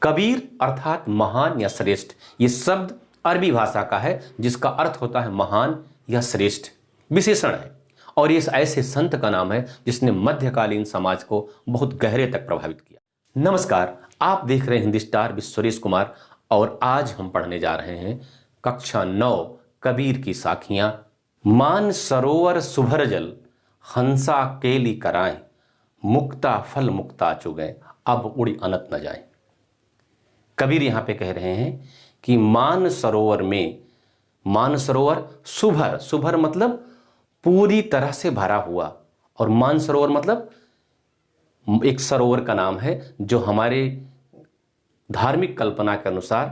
कबीर अर्थात महान या श्रेष्ठ, ये शब्द अरबी भाषा का है जिसका अर्थ होता है महान या श्रेष्ठ, विशेषण है। और ये ऐसे संत का नाम है जिसने मध्यकालीन समाज को बहुत गहरे तक प्रभावित किया। नमस्कार, आप देख रहे हैं हिंदी स्टार विद सुरेश कुमार और आज हम पढ़ने जा रहे हैं कक्षा 9 कबीर की साखियां। मान सरोवर सुभर जल, हंसा केली कराएं, मुक्ता फल मुक्ता चुगें, अब उड़ी अनत न जाए। कबीर यहां पे कह रहे हैं कि मान सरोवर में, मान सरोवर सुभर, सुभर मतलब पूरी तरह से भरा हुआ, और मान सरोवर मतलब एक सरोवर का नाम है जो हमारे धार्मिक कल्पना के अनुसार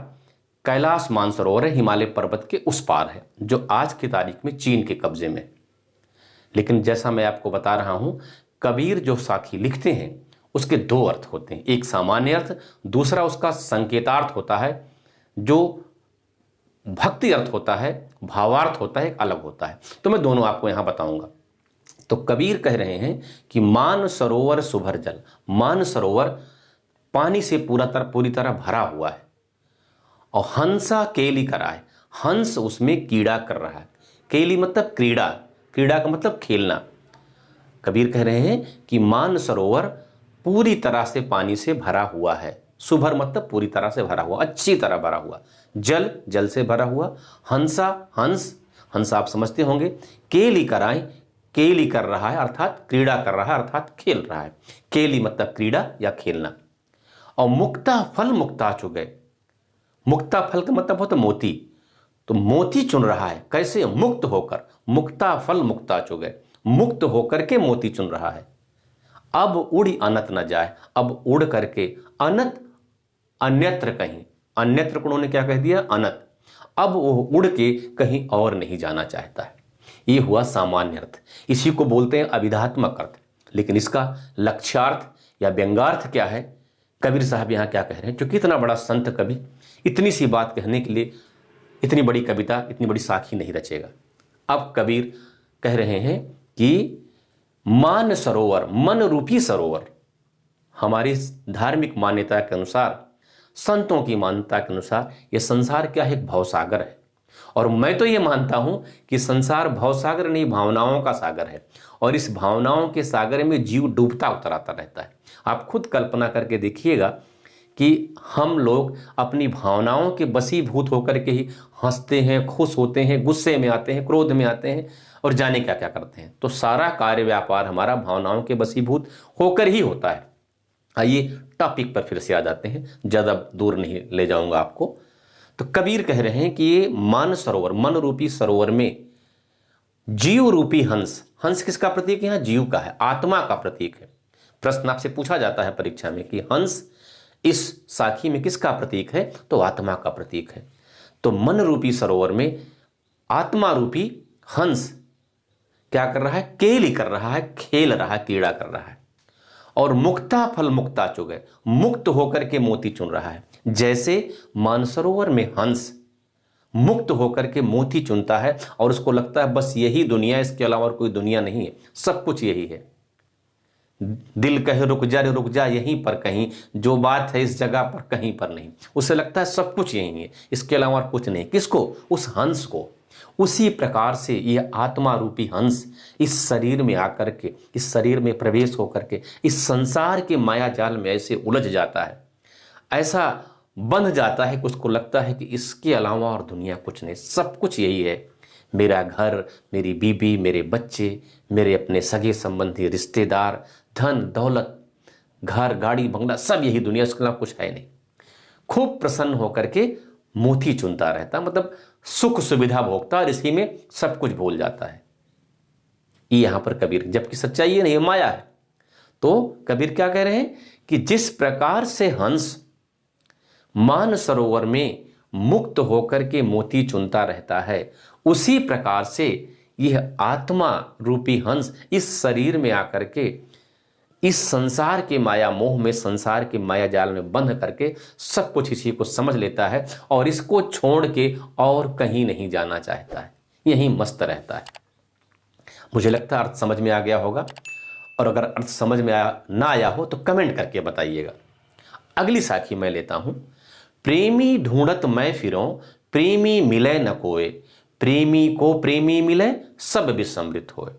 कैलाश मानसरोवर है, हिमालय पर्वत के उस पार है, जो आज की तारीख में चीन के कब्जे में। लेकिन जैसा मैं आपको बता रहा हूं, कबीर जो साखी लिखते हैं उसके दो अर्थ होते हैं, एक सामान्य अर्थ, दूसरा उसका संकेतार्थ होता है, जो भक्ति अर्थ होता है, भावार्थ होता है, एक अलग होता है। तो मैं दोनों आपको यहां बताऊंगा। तो कबीर कह रहे हैं कि मान सरोवर सुभर जल, मान सरोवर पानी से पूरी तरह भरा हुआ है, और हंसा केली कराए, हंस उसमें कीड़ा कर रहा है। केली मतलब क्रीड़ा, क्रीड़ा का मतलब खेलना। कबीर कह रहे हैं कि मान सरोवर पूरी तरह से पानी से भरा हुआ है। सुभर मतलब पूरी तरह से भरा हुआ, अच्छी तरह भरा हुआ। जल, जल से भरा हुआ। हंसा, हंस, हंस आप समझते होंगे। केली कराएं, केली कर रहा है अर्थात क्रीड़ा कर रहा है, अर्थात खेल रहा है। केली मतलब क्रीड़ा या खेलना। और मुक्ता फल मुक्ता चुगे, मुक्ता फल का मतलब होता मोती, तो मोती चुन रहा है। कैसे? मुक्त होकर, मुक्ता फल मुक्ता चुगे, मुक्त होकर के मोती चुन रहा है। अब उड़ी अनत न जाए, अब उड़ करके अनत, अन्यत्र कहीं, अन्यत्र को उन्होंने क्या कह दिया? अनत। अब वो उड़ के कहीं और नहीं जाना चाहता है। ये हुआ सामान्य अर्थ, इसी को बोलते हैं अभिधात्मक अर्थ। लेकिन इसका लक्ष्यार्थ या व्यंग्यार्थ क्या है? कबीर साहब यहां क्या कह रहे हैं? क्योंकि इतना बड़ा संत कवि इतनी सी बात कहने के लिए इतनी बड़ी कविता, इतनी बड़ी साखी नहीं रचेगा। अब कबीर कह रहे हैं कि मान सरोवर, मन रूपी सरोवर, हमारी धार्मिक मान्यता के अनुसार, संतों की मान्यता के अनुसार, यह संसार क्या है? एक भवसागर है। और मैं तो ये मानता हूं कि संसार भवसागर नहीं, भावनाओं का सागर है। और इस भावनाओं के सागर में जीव डूबता उतराता रहता है। आप खुद कल्पना करके देखिएगा कि हम लोग अपनी भावनाओं के वशीभूत होकर के ही हंसते हैं, खुश होते हैं, गुस्से में आते हैं, क्रोध में आते हैं, और जाने क्या क्या करते हैं। तो सारा कार्य व्यापार हमारा भावनाओं के वशीभूत होकर ही होता है। आइए टॉपिक पर फिर से आ जाते हैं, ज़्यादा दूर नहीं ले जाऊंगा आपको। तो कबीर कह रहे हैं कि ये मान सरोवर, मन रूपी सरोवर में जीव रूपी हंस, हंस किसका प्रतीक? यहाँ जीव का है, आत्मा का प्रतीक है। प्रश्न आपसे पूछा जाता है परीक्षा में कि हंस इस साखी में किसका प्रतीक है? तो आत्मा का प्रतीक है। तो मन रूपी सरोवर में आत्मा रूपी हंस क्या कर रहा है? केली कर रहा है, खेल रहा है, क्रीड़ा कर रहा है। और मुक्ता फल मुक्ता चुगे, मुक्त होकर के मोती चुन रहा है। जैसे मानसरोवर में हंस मुक्त होकर के मोती चुनता है और उसको लगता है बस यही दुनिया, इसके अलावा और कोई दुनिया नहीं है, सब कुछ यही है। दिल कहे रुक जा यहीं पर कहीं, जो बात है इस जगह पर कहीं पर नहीं। उसे लगता है सब कुछ यही है, इसके अलावा और कुछ नहीं। किसको? उस हंस को। उसी प्रकार से यह आत्मा रूपी हंस इस शरीर में आकर के, इस शरीर में प्रवेश होकर के इस संसार के माया जाल में ऐसे उलझ जाता है, ऐसा बंध जाता है कि उसको लगता है कि इसके अलावा और दुनिया कुछ नहीं, सब कुछ यही है। मेरा घर, मेरी बीबी, मेरे बच्चे, मेरे अपने सगे संबंधी, रिश्तेदार, धन दौलत, घर गाड़ी बंगला, सब यही दुनिया, उसके अलावा कुछ है नहीं। खूब प्रसन्न होकर के मोती चुनता रहता, मतलब सुख सुविधा भोगता, और इसी में सब कुछ भूल जाता है। ये यहां पर कबीर, जबकि सच्चाई ये नहीं, माया है। तो कबीर क्या कह रहे हैं कि जिस प्रकार से हंस मान सरोवर में मुक्त होकर के मोती चुनता रहता है, उसी प्रकार से यह आत्मा रूपी हंस इस शरीर में आकर के इस संसार के माया मोह में, संसार के माया जाल में बंध करके सब कुछ इसी को समझ लेता है और इसको छोड़ के और कहीं नहीं जाना चाहता है, यहीं मस्त रहता है। मुझे लगता है अर्थ समझ में आ गया होगा, और अगर अर्थ समझ में ना आया हो तो कमेंट करके बताइएगा। अगली साखी मैं लेता हूं, प्रेमी ढूंढत मैं फिरों, प्रेमी मिले न कोय, प्रेमी को प्रेमी मिले सब विस्मृत होए।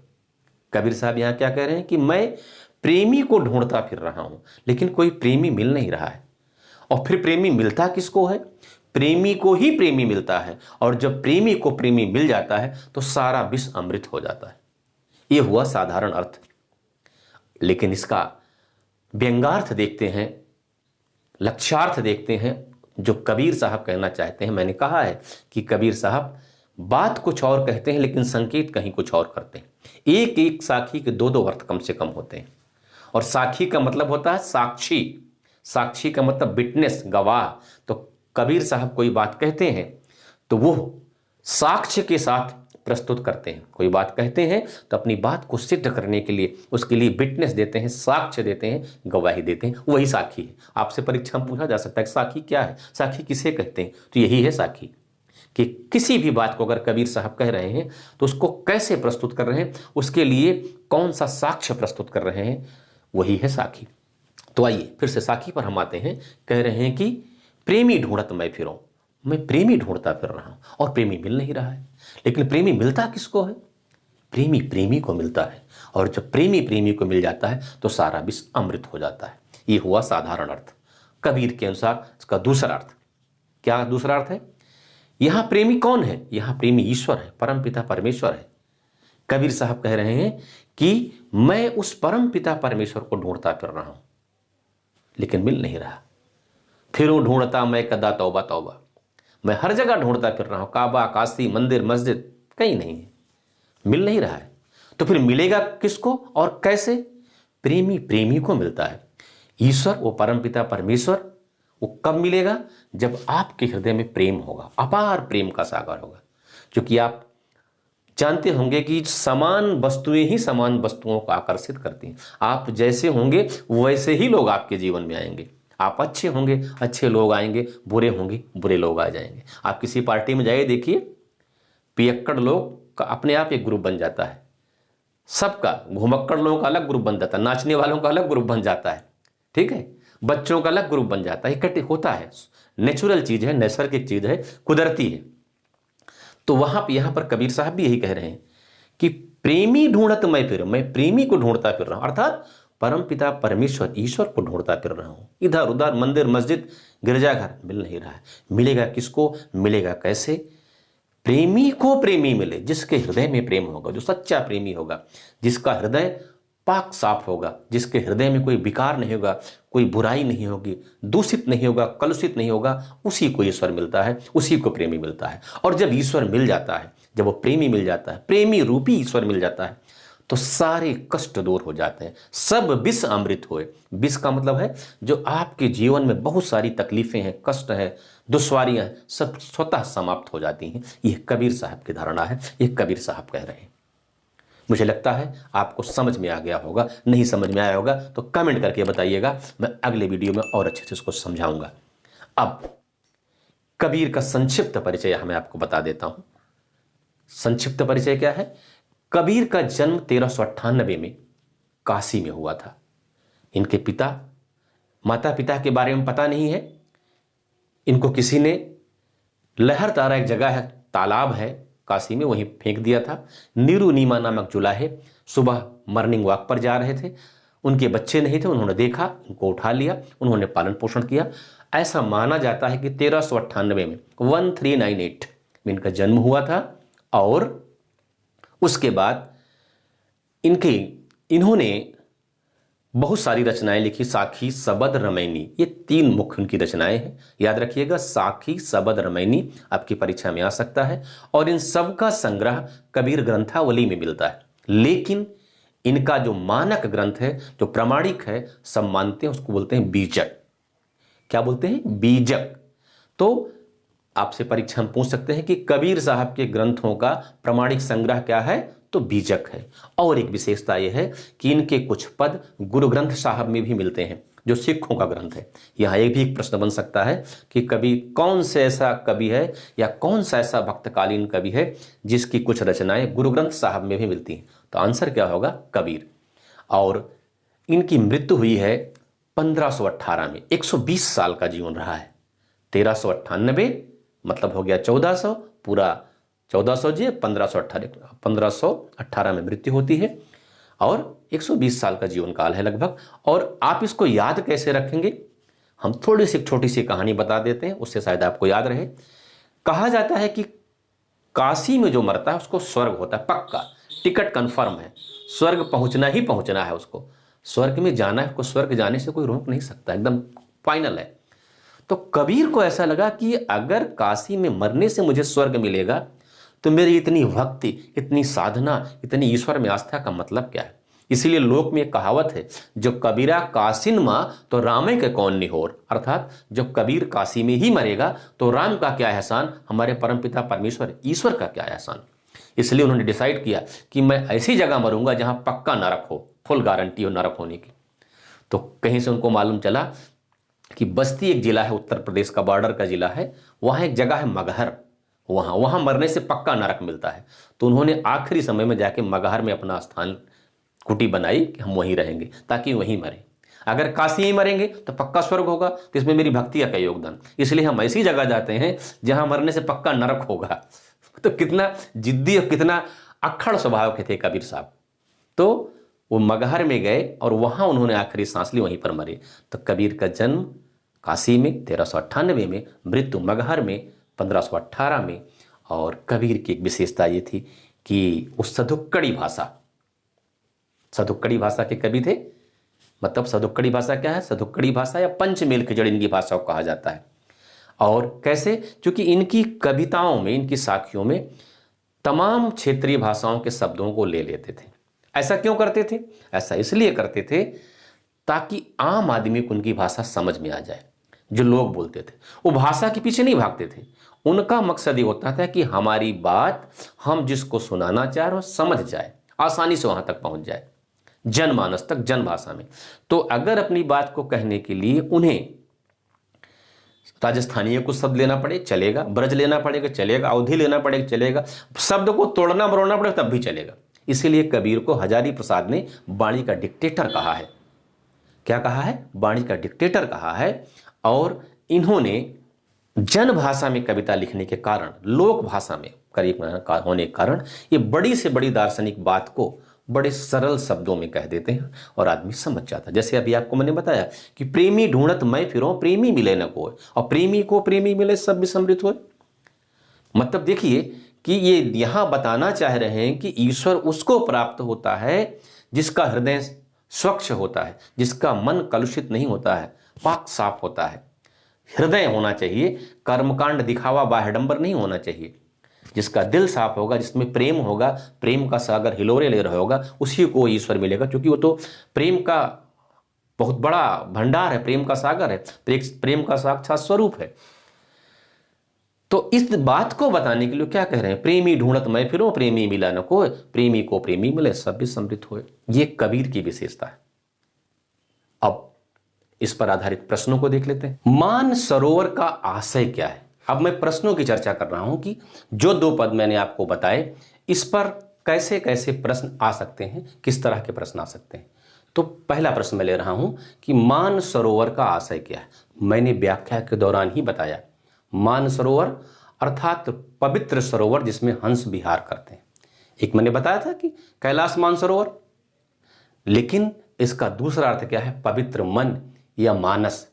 कबीर साहब यहां क्या कह रहे हैं कि मैं प्रेमी को ढूंढता फिर रहा हूं, लेकिन कोई प्रेमी मिल नहीं रहा है। और फिर प्रेमी मिलता किसको है? प्रेमी को ही प्रेमी मिलता है, और जब प्रेमी को प्रेमी मिल जाता है तो सारा विष अमृत हो जाता है। यह हुआ साधारण अर्थ, लेकिन इसका व्यंगार्थ देखते हैं, लक्ष्यार्थ देखते हैं, जो कबीर साहब कहना चाहते हैं। मैंने कहा है कि कबीर साहब बात कुछ और कहते हैं लेकिन संकेत कहीं कुछ और करते हैं। एक एक साखी के दो दो अर्थ कम से कम होते हैं। और साखी का मतलब होता है साक्षी, साक्षी का मतलब विटनेस, गवाह। तो कबीर साहब कोई बात कहते हैं तो वो साक्ष्य के साथ प्रस्तुत करते हैं। कोई बात कहते हैं तो अपनी बात को सिद्ध करने के लिए उसके लिए विटनेस देते हैं, साक्ष्य देते हैं, गवाही देते हैं, वही साखी है। आपसे परीक्षा में पूछा जा सकता है कि साखी क्या है, साखी किसे कहते हैं? तो यही है साखी, कि किसी भी बात को अगर कबीर साहब कह रहे हैं तो उसको कैसे प्रस्तुत कर रहे हैं, उसके लिए कौन सा साक्ष्य प्रस्तुत कर रहे हैं, वही है साखी। तो आइए फिर से साखी पर हम आते हैं। कह रहे हैं कि प्रेमी ढूंढत मैं फिरूं, मैं प्रेमी ढूंढता फिर रहा हूं और प्रेमी मिल नहीं रहा है। लेकिन प्रेमी मिलता किसको है? प्रेमी प्रेमी को मिलता है, और जब प्रेमी प्रेमी को मिल जाता है तो सारा विष अमृत हो जाता है। ये हुआ साधारण अर्थ। कबीर के अनुसार इसका दूसरा अर्थ क्या? दूसरा अर्थ है, यहां प्रेमी कौन है? यहां प्रेमी ईश्वर है, परमपिता परमेश्वर है। कबीर साहब कह रहे हैं कि मैं उस परमपिता परमेश्वर को ढूंढता फिर रहा हूं, लेकिन मिल नहीं रहा। फिरूं ढूंढता मैं कदा तौबा तौबा, मैं हर जगह ढूंढता फिर रहा हूं, काबा, काशी, मंदिर, मस्जिद, कहीं नहीं है, मिल नहीं रहा है। तो फिर मिलेगा किसको और कैसे? प्रेमी प्रेमी को मिलता है। ईश्वर, वो परमपिता परमेश्वर, वो कब मिलेगा? जब आपके हृदय में प्रेम होगा, अपार प्रेम का सागर होगा। क्योंकि आप जानते होंगे कि समान वस्तुएं ही समान वस्तुओं को आकर्षित करती हैं। आप जैसे होंगे वैसे ही लोग आपके जीवन में आएंगे। आप अच्छे होंगे, अच्छे लोग आएंगे, बुरे होंगे, बुरे लोग आ जाएंगे। आप किसी पार्टी में जाइए, देखिए पियक्कड़ लोग का अपने आप एक ग्रुप बन जाता है, सबका। घुमक्कड़ लोगों का अलग ग्रुप बन जाता है, नाचने वालों का अलग ग्रुप बन जाता है, ठीक है, बच्चों का अलग ग्रुप बन जाता है। इकट्ठे होता है, नेचुरल चीज है, नैसर्गिक चीज है, कुदरती है। तो यहां पर कबीर साहब भी यही कह रहे हैं कि प्रेमी ढूंढत मैं फिर, मैं प्रेमी को ढूंढता फिर रहा हूं, अर्थात परमपिता परमेश्वर ईश्वर को ढूंढता फिर रहा हूं। इधर उधर मंदिर मस्जिद गिरजाघर मिल नहीं रहा है। मिलेगा किसको? मिलेगा कैसे? प्रेमी को प्रेमी मिले, जिसके हृदय में प्रेम होगा, जो सच्चा प्रेमी होगा, जिसका हृदय पाक साफ होगा, जिसके हृदय में कोई विकार नहीं होगा, कोई बुराई नहीं होगी, दूषित नहीं होगा, कलुषित नहीं होगा, उसी को ईश्वर मिलता है, उसी को प्रेमी मिलता है। और जब ईश्वर मिल जाता है, जब वो प्रेमी मिल जाता है, प्रेमी रूपी ईश्वर मिल जाता है, तो सारे कष्ट दूर हो जाते हैं, सब विष अमृत होए। विष का मतलब है जो आपके जीवन में बहुत सारी तकलीफें हैं, कष्ट है, दुश्वारियां हैं, सब स्वतः समाप्त हो जाती हैं। यह कबीर साहब की धारणा है, यह कबीर साहब कह रहे हैं। मुझे लगता है आपको समझ में आ गया होगा। नहीं समझ में आया होगा तो कमेंट करके बताइएगा, मैं अगले वीडियो में और अच्छे से इसको समझाऊंगा। अब कबीर का संक्षिप्त परिचय मैं आपको बता देता हूं। संक्षिप्त परिचय क्या है? कबीर का जन्म 1398 में काशी में हुआ था। इनके माता पिता के बारे में पता नहीं है। इनको किसी ने लहरतारा, एक जगह है, तालाब है काशी में, वहीं फेंक दिया था। नीरू नीमा नामक जुलाहे सुबह मॉर्निंग वॉक पर जा रहे थे, उनके बच्चे नहीं थे, उन्होंने देखा, उनको उठा लिया, उन्होंने पालन पोषण किया। ऐसा माना जाता है कि 1398 में 1398 में इनका जन्म हुआ था। और उसके बाद इन्होंने बहुत सारी रचनाएं लिखी। साखी, सबद, रमैनी, ये 3 मुख्य उनकी रचनाएं हैं। याद रखिएगा, साखी, सबद, रमैनी आपकी परीक्षा में आ सकता है। और इन सब का संग्रह कबीर ग्रंथावली में मिलता है। लेकिन इनका जो मानक ग्रंथ है, जो प्रामाणिक है, सब मानते हैं, उसको बोलते हैं बीजक। क्या बोलते हैं? बीजक। तो आपसे परीक्षा में पूछ सकते हैं कि कबीर साहब के ग्रंथों का प्रामाणिक संग्रह क्या है? तो बीजक है। और एक विशेषता यह है कि इनके कुछ पद गुरु ग्रंथ साहब में भी मिलते हैं, जो सिखों का ग्रंथ है। यहां एक भी एक प्रश्न बन सकता है कि कवि कौन से ऐसा कवि है या कौन सा ऐसा भक्तकालीन कवि है जिसकी कुछ रचनाएं गुरु ग्रंथ साहब में भी मिलती हैं? तो आंसर क्या होगा? कबीर। और इनकी मृत्यु हुई है 1518 में 120 साल का जीवन रहा है। 1398 मतलब हो गया 1400, पूरा 1400 जी 1518 में मृत्यु होती है और 120 साल का जीवन काल है लगभग। और आप इसको याद कैसे रखेंगे, हम थोड़ी सी छोटी सी कहानी बता देते हैं, उससे शायद आपको याद रहे। कहा जाता है कि काशी में जो मरता है उसको स्वर्ग होता है, पक्का टिकट कंफर्म है, स्वर्ग पहुंचना ही पहुंचना है उसको, स्वर्ग में जाना है, उसको स्वर्ग जाने से कोई रोक नहीं सकता, एकदम फाइनल है। तो कबीर को ऐसा लगा कि अगर काशी में मरने से मुझे स्वर्ग मिलेगा तो मेरी इतनी भक्ति, इतनी साधना, इतनी ईश्वर में आस्था का मतलब क्या है। इसीलिए लोक में एक कहावत है, जो कबीरा कासिन मां तो रामे के कौन निहोर, अर्थात जब कबीर काशी में ही मरेगा तो राम का क्या एहसान, हमारे परमपिता परमेश्वर ईश्वर का क्या एहसान। इसलिए उन्होंने डिसाइड किया कि मैं ऐसी जगह मरूंगा जहां पक्का नरक हो, फुल गारंटी हो नरक होने की। तो कहीं से उनको मालूम चला कि बस्ती एक जिला है, उत्तर प्रदेश का बॉर्डर का जिला है, वहां एक जगह है मगहर, वहां मरने से पक्का नरक मिलता है। तो उन्होंने आखिरी समय में जाके मगहर में अपना स्थान कुटी बनाई कि हम वहीं रहेंगे, ताकि वहीं मरें। अगर काशी ही मरेंगे तो पक्का स्वर्ग होगा, तो इसमें मेरी भक्ति का योगदान, इसलिए हम ऐसी जगह जाते हैं जहां मरने से पक्का नरक होगा। तो कितना जिद्दी और कितना अक्खड़ स्वभाव के थे कबीर साहब। तो वो मगहर में गए और वहां उन्होंने आखिरी सांस ली, वहीं पर मरे। तो कबीर का जन्म काशी में 1398 में, मृत्यु मगहर में 1518 में। और कबीर की एक विशेषता ये थी कि उस सदुक्कड़ी भाषा, सदुक्कड़ी भाषा के कवि थे। मतलब सदुक्कड़ी भाषा क्या है, सदुक्कड़ी भाषा या पंचमेल खिजड़ इनकी भाषा को कहा जाता है। और कैसे, क्योंकि इनकी कविताओं में, इनकी साखियों में तमाम क्षेत्रीय भाषाओं के शब्दों को ले लेते थे। ऐसा क्यों करते थे, ऐसा इसलिए करते थे ताकि आम आदमी को उनकी भाषा समझ में आ जाए। जो लोग बोलते थे वो भाषा के पीछे नहीं भागते थे, उनका मकसद ये होता था कि हमारी बात हम जिसको सुनाना चाह रहे हो समझ जाए, आसानी से वहां तक पहुंच जाए, जनमानस तक, जनभाषा में। तो अगर अपनी बात को कहने के लिए उन्हें राजस्थानीय कुछ शब्द लेना पड़े चलेगा, ब्रज लेना पड़ेगा चलेगा, अवधि लेना पड़ेगा चलेगा, शब्द को तोड़ना मरोड़ना पड़ेगा तब भी चलेगा। इसीलिए कबीर को हजारी प्रसाद ने वाणी का डिक्टेटर कहा है। क्या कहा है, वाणी का डिक्टेटर कहा है। और इन्होंने जन भाषा में कविता लिखने के कारण, लोक भाषा में करीब होने के कारण, ये बड़ी से बड़ी दार्शनिक बात को बड़े सरल शब्दों में कह देते हैं और आदमी समझ जाता है। जैसे अभी आपको मैंने बताया कि प्रेमी ढूंढत मैं फिरो, प्रेमी मिले न कोई, और प्रेमी को प्रेमी मिले सब विस्मृत हो। मतलब देखिए कि ये यहां बताना चाह रहे हैं कि ईश्वर उसको प्राप्त होता है जिसका हृदय स्वच्छ होता है, जिसका मन कलुषित नहीं होता है, पाक साफ होता है। हृदय होना चाहिए, कर्मकांड दिखावा बाह्यडंबर नहीं होना चाहिए। जिसका दिल साफ होगा, जिसमें प्रेम होगा, प्रेम का सागर हिलोरे ले रहा होगा, उसी को ईश्वर मिलेगा, क्योंकि वो तो प्रेम का बहुत बड़ा भंडार है, प्रेम का सागर है, प्रेम का साक्षात स्वरूप है। तो इस बात को बताने के लिए क्या कह रहे हैं, प्रेमी ढूंढत मैं फिरो, प्रेमी मिला न कोई, प्रेमी को प्रेमी मिले सब विस्मृत होए। ये कबीर की विशेषता है। अब इस पर आधारित प्रश्नों को देख लेते हैं। मान सरोवर का आशय क्या है। अब मैं प्रश्नों की चर्चा कर रहा हूं कि जो दो पद मैंने आपको बताए, इस पर कैसे कैसे प्रश्न आ सकते हैं, किस तरह के प्रश्न आ सकते हैं। तो पहला प्रश्न मैं ले रहा हूं कि मान सरोवर का आशय क्या है। मैंने व्याख्या के दौरान ही बताया, मान सरोवर अर्थात पवित्र सरोवर जिसमें हंस विहार करते हैं। एक मैंने बताया था कि कैलाश मानसरोवर, लेकिन इसका दूसरा अर्थ क्या है, पवित्र मन या मानस।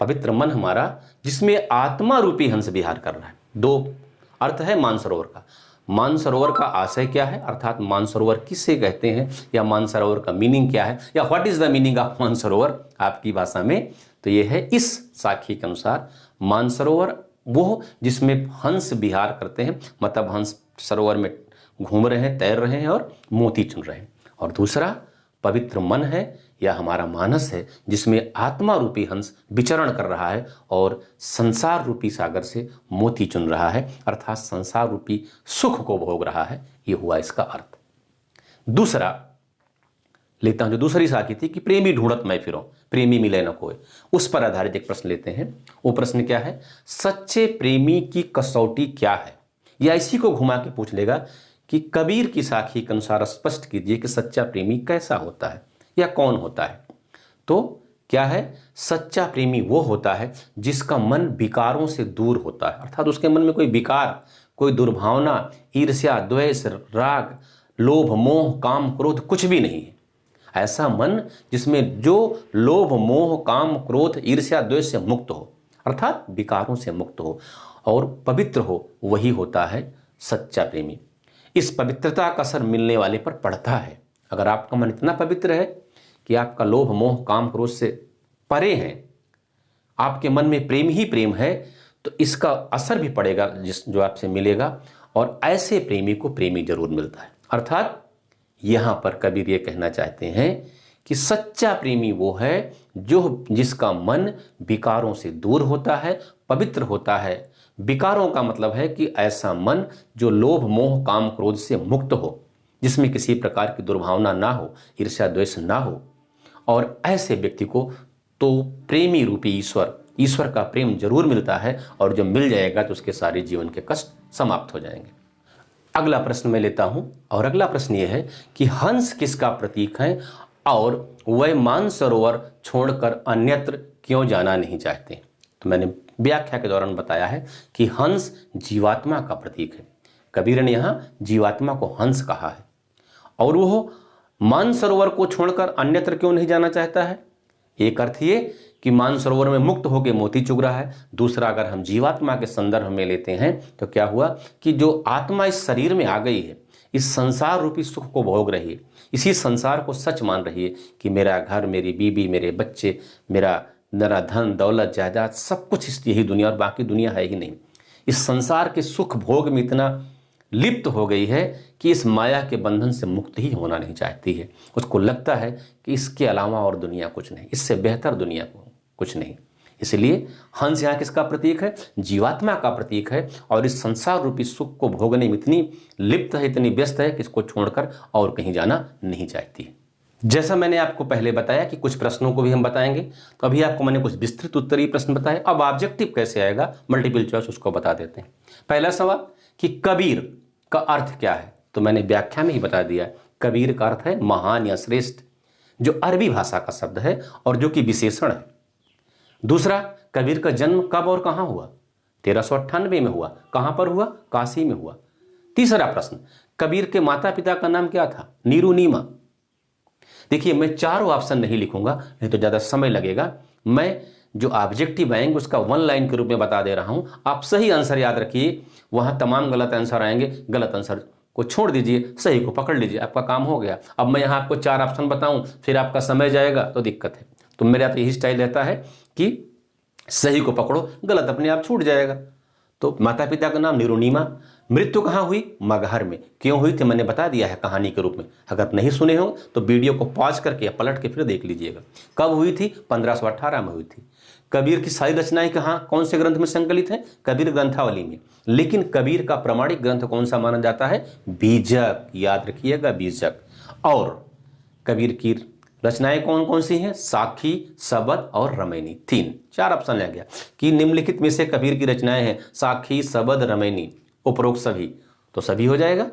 पवित्र मन हमारा जिसमें आत्मा रूपी हंस विहार कर रहा है। दो अर्थ है मानसरोवर का। मानसरोवर का आशय क्या है, अर्थात मानसरोवर किसे कहते हैं, या मानसरोवर का मीनिंग क्या है, या what is the meaning of Mansarovar आपकी भाषा में। तो यह है इस साखी के अनुसार मानसरोवर वो जिसमें हंस विहार करते हैं, मतलब हंस सरोवर में घूम रहे हैं, तैर रहे हैं और मोती चुन रहे हैं। और दूसरा पवित्र मन है या हमारा मानस है जिसमें आत्मा रूपी हंस विचरण कर रहा है और संसार रूपी सागर से मोती चुन रहा है, अर्थात संसार रूपी सुख को भोग रहा है। ये हुआ इसका अर्थ। दूसरा लेता हूं, जो दूसरी साखी थी कि प्रेमी ढूंढत मैं फिरो, प्रेमी मिले न कोई, उस पर आधारित एक प्रश्न लेते हैं। वो प्रश्न क्या है, सच्चे प्रेमी की कसौटी क्या है। या इसी को घुमा के पूछ लेगा कि कबीर की साखी के अनुसार स्पष्ट कीजिए कि सच्चा प्रेमी कैसा होता है या कौन होता है। तो क्या है? सच्चा प्रेमी वो होता है जिसका मन विकारों से दूर होता है, अर्थात उसके मन में कोई विकार, कोई दुर्भावना, ईर्ष्या, द्वेष, राग, लोभ, मोह, काम, क्रोध कुछ भी नहीं है। ऐसा मन जिसमें जो लोभ, मोह, काम, क्रोध, ईर्ष्या, द्वेष से मुक्त हो, अर्थात विकारों से मुक्त हो और पवित्र हो, वही होता है सच्चा प्रेमी। इस पवित्रता का असर मिलने वाले पर पड़ता है। अगर आपका मन इतना पवित्र है कि आपका लोभ, मोह, काम, क्रोध से परे हैं, आपके मन में प्रेम ही प्रेम है, तो इसका असर भी पड़ेगा जो आपसे मिलेगा, और ऐसे प्रेमी को प्रेमी जरूर मिलता है। अर्थात यहां पर कबीर ये कहना चाहते हैं कि सच्चा प्रेमी वो है जिसका मन विकारों से दूर होता है, पवित्र होता है। विकारों का मतलब है कि ऐसा मन जो लोभ, मोह, काम, क्रोध से मुक्त हो, जिसमें किसी प्रकार की दुर्भावना ना हो, ईर्ष्या, द्वेष ना हो। और ऐसे व्यक्ति को तो प्रेमी रूपी ईश्वर का प्रेम जरूर मिलता है, और जब मिल जाएगा तो उसके सारे जीवन के कष्ट समाप्त हो जाएंगे। अगला प्रश्न मैं लेता हूं, और अगला प्रश्न यह है कि हंस किसका प्रतीक है और वह मानसरोवर छोड़कर अन्यत्र क्यों जाना नहीं चाहते? तो मैंने व्याख्या के दौरान बताया है कि हंस जीवात्मा का प्रतीक है। कबीर ने यहां जीवात्मा को हंस कहा है, और वह मानसरोवर को छोड़कर अन्यत्र क्यों नहीं जाना चाहता है? एक अर्थ ये कि मानसरोवर में मुक्त होकर मोती चुग रहा है। दूसरा, अगर हम जीवात्मा के संदर्भ में लेते हैं तो क्या हुआ कि जो आत्मा इस शरीर में आ गई है, इस संसार रूपी सुख को भोग रही है, इसी संसार को सच मान रही है कि मेरा घर, मेरी बीबी, मेरे बच्चे, मेरा धन, दौलत, जायदाद, सब कुछ यही दुनिया और बाकी दुनिया है ही नहीं। इस संसार के सुख भोग में इतना लिप्त हो गई है कि इस माया के बंधन से मुक्त ही होना नहीं चाहती है। उसको लगता है कि इसके अलावा और दुनिया कुछ नहीं, इससे बेहतर दुनिया कुछ नहीं। इसलिए हंस यहाँ किसका प्रतीक है? जीवात्मा का प्रतीक है, और इस संसार रूपी सुख को भोगने में इतनी लिप्त है, इतनी व्यस्त है कि इसको छोड़कर और कहीं जाना नहीं चाहती। जैसा मैंने आपको पहले बताया कि कुछ प्रश्नों को भी हम बताएंगे, तो अभी आपको मैंने कुछ विस्तृत उत्तरीय प्रश्न बताए। अब ऑब्जेक्टिव कैसे आएगा, मल्टीपल चॉइस, उसको बता देते हैं। पहला सवाल कि कबीर का अर्थ क्या है? तो मैंने व्याख्या में ही बता दिया, कबीर का अर्थ है महान या श्रेष्ठ, जो अरबी भाषा का शब्द है और जो कि विशेषण है। दूसरा, कबीर का जन्म कब और कहां हुआ? 1398 में हुआ। कहां पर हुआ? काशी में हुआ। तीसरा प्रश्न, कबीर के माता पिता का नाम क्या था? नीरू नीमा। देखिए, मैं चारों ऑप्शन नहीं लिखूंगा, नहीं तो ज्यादा समय लगेगा। मैं जो ऑब्जेक्टिव आएंगे उसका वन लाइन के रूप में बता दे रहा हूं। आप सही आंसर याद रखिए, वहां तमाम गलत आंसर आएंगे, गलत आंसर को छोड़ दीजिए, सही को पकड़ लीजिए, आपका काम हो गया। अब मैं यहां आपको 4 ऑप्शन बताऊं, फिर आपका समय जाएगा तो दिक्कत है। तो मेरा तो यही स्टाइल रहता है कि सही को पकड़ो, गलत अपने आप छूट जाएगा। तो माता पिता का नाम नीरुनीमा। मृत्यु कहाँ हुई? मगहर में। क्यों हुई थी मैंने बता दिया है कहानी के रूप में। अगर नहीं सुने हो तो वीडियो को पॉज करके या पलट के फिर देख लीजिएगा। कब हुई थी? 1518 में हुई थी। कबीर की सारी रचनाएं कहाँ, कौन से ग्रंथ में संकलित है? कबीर ग्रंथावली में। लेकिन कबीर का प्रमाणिक ग्रंथ कौन सा माना जाता है? बीजक। याद रखिएगा, बीजक। और कबीर की रचनाएं कौन कौन सी हैं? साखी, सबद और रमैनी। 4 ऑप्शन आ गया कि निम्नलिखित में से कबीर की रचनाएं हैं साखी, सबद, रमैनी, उपरोक्त सभी, तो सभी हो जाएगा।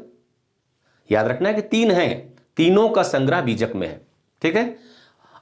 याद रखना है कि 3 हैं, तीनों का संग्रह बीजक में है। ठीक है।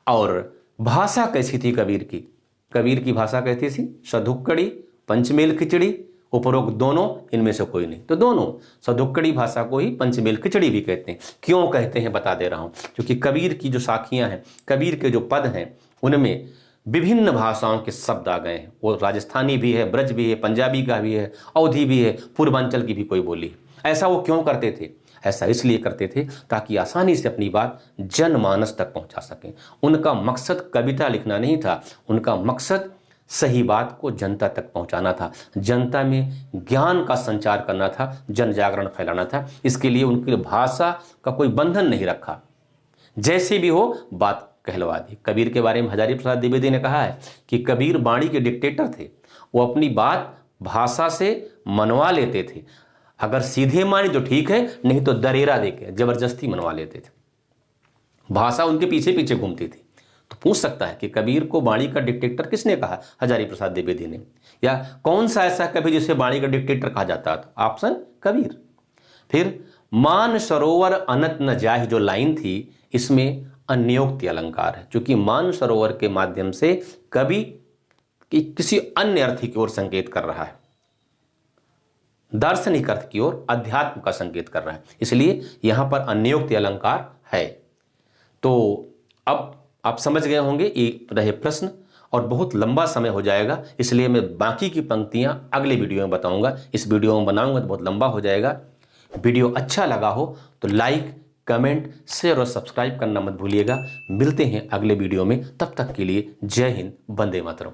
और भाषा कैसी थी कबीर की? कबीर की भाषा कैसी थी? सधुक्कड़ी, पंचमेल खिचड़ी, उपरोक्त दोनों, इनमें से कोई नहीं। तो दोनों, सधुक्कड़ी भाषा को ही पंचमेल खिचड़ी भी कहते हैं। क्यों कहते हैं बता दे रहा हूं, क्योंकि कबीर की जो साखियां हैं, कबीर के जो पद हैं, उनमें विभिन्न भाषाओं के शब्द आ गए हैं। वो राजस्थानी भी है, ब्रज भी है, पंजाबी का भी है, अवधी भी है, पूर्वांचल की भी कोई बोली है। ऐसा वो क्यों करते थे? ऐसा इसलिए करते थे ताकि आसानी से अपनी बात जनमानस तक पहुंचा सकें। उनका मकसद कविता लिखना नहीं था, उनका मकसद सही बात को जनता तक पहुंचाना था, जनता में ज्ञान का संचार करना था, जन जागरण फैलाना था। इसके लिए उनकी भाषा का कोई बंधन नहीं रखा, जैसे भी हो बात कहलवा दी। कबीर के बारे में हजारी प्रसाद द्विवेदी ने कहा है कि कबीर वाणी के डिक्टेटर थे। वो अपनी बात भाषा से मनवा लेते थे। अगर सीधे मानी तो ठीक है, नहीं तो दरेरा देके जबरदस्ती मनवा लेते थे। भाषा उनके पीछे पीछे घूमती थी। तो पूछ सकता है कि कबीर को वाणी का डिक्टेटर किसने कहा? हजारी प्रसाद द्विवेदी ने। या कौन सा ऐसा कवि जिसे वाणी का डिक्टेटर कहा जाता था? ऑप्शन कबीर। फिर मान सरोवर अनत न जाहि जो लाइन थी, इसमें अन्योक्ति अलंकार है, क्योंकि मानसरोवर के माध्यम से कवि किसी अन्य अर्थ की ओर संकेत कर रहा है, दार्शनिक अर्थ की ओर, अध्यात्म का संकेत कर रहा है, इसलिए यहां पर अन्योक्ति अलंकार है। तो अब आप समझ गए होंगे ये रहे प्रश्न, और बहुत लंबा समय हो जाएगा, इसलिए मैं बाकी की पंक्तियां अगले वीडियो में बताऊंगा। इस वीडियो में बनाऊंगा तो बहुत लंबा हो जाएगा। वीडियो अच्छा लगा हो तो लाइक, कमेंट, शेयर और सब्सक्राइब करना मत भूलिएगा। मिलते हैं अगले वीडियो में, तब तक के लिए जय हिंद, वंदे मातरम।